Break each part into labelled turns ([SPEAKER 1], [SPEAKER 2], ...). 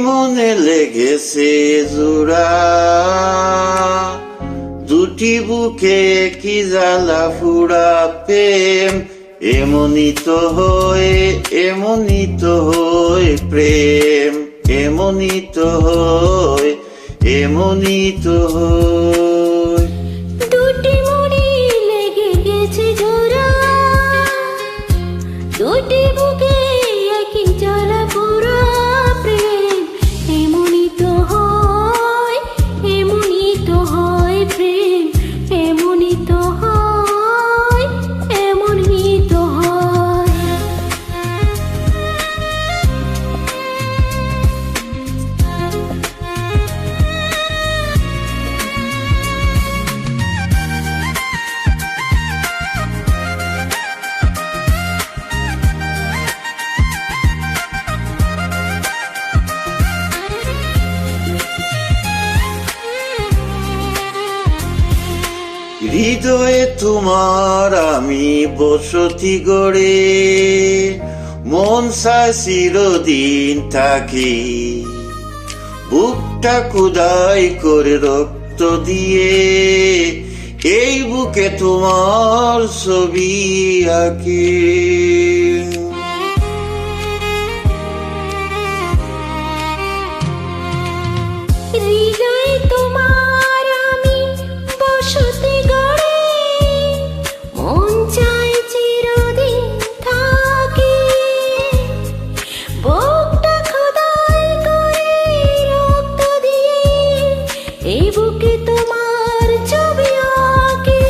[SPEAKER 1] মনে লেগেছে জোড়া, দুটি বুকে কি জ্বালা ফুরা প্রেম, এমনই তো হয়, এমনই তো হয় প্রেম, এমনই তো হয়, এমনই তো হয়।
[SPEAKER 2] দুটি মনে লেগে গেছে জোড়া, দুটি বুকে একই জ্বালা পোড়া প্রেম, এমনই তো হয়, এমনই তো হয় প্রেম, এমনই তো হয়, এমনই তো হয়।
[SPEAKER 1] হৃদয়ে তোমার আমি বসতি গড়ে, মন চায় চিরদিন থাকি, বুকটা খুদাই করে রক্ত দিয়ে, এই বুকে তোমার ছবি আঁকি।
[SPEAKER 2] হৃদয়ে তোমার আমি বসতি গড়ে, মন চায় চিরদিন থাকি, বুকটা খোদাই করে রক্ত দিয়ে, এই বুকে তোমার ছবি আঁকি।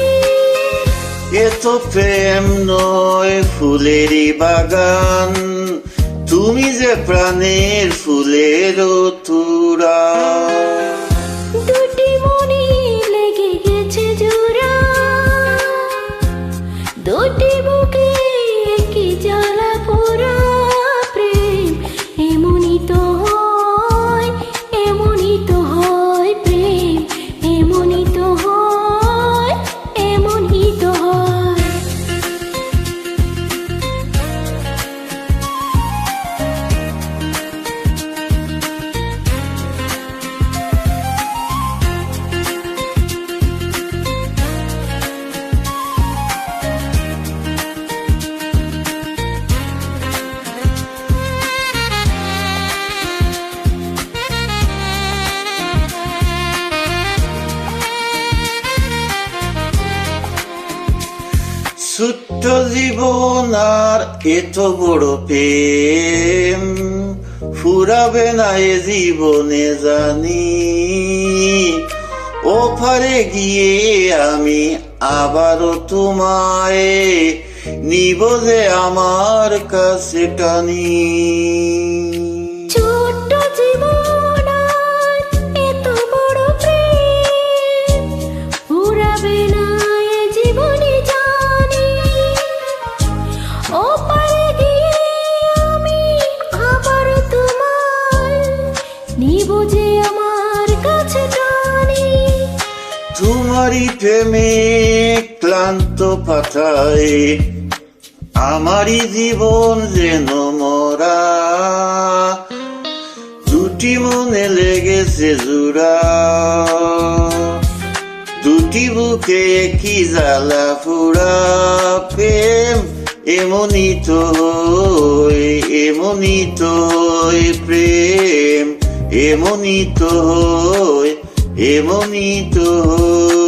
[SPEAKER 1] এ তো প্রেম নয় ফুলেরই বাগান, তুমি যে প্রাণের ফুলের তুরা।
[SPEAKER 2] দুটি মনে লেগে গেছে জোড়া, দুটি বুকে কি জ্বালা পোড়া প্রেম, এমনই তো হয়, এমনই তো হয় প্রেম, এমনই তো হয়, এমনই তো হয়।
[SPEAKER 1] ছোট্ট জীবন আর এত বড় প্রেম, ফুরাবে না এ জীবনে জানি, ওপারে গিয়ে আমি আবারও তোমায় নিব যে আমার কাছে টানি।
[SPEAKER 2] ছোট্ট জীবন আর এত বড় প্রেম, ফুরাবে না এ জীবনে জানি, ওপারে গিয়ে আমি আবার তোমায় নিব যে আমার কাছে টানি।
[SPEAKER 1] তোমারই প্রেমে ক্লান্ত পাতায় আমারই জীবন যেন মরা, দুটি মনে লেগেছে জোড়া, দুটি বুকে কি জ্বালা পোড়া প্রেম, এমনই তো হয়, এমনই তো হয় প্রেম, এমনই তো হয়, এমনই তো হয়।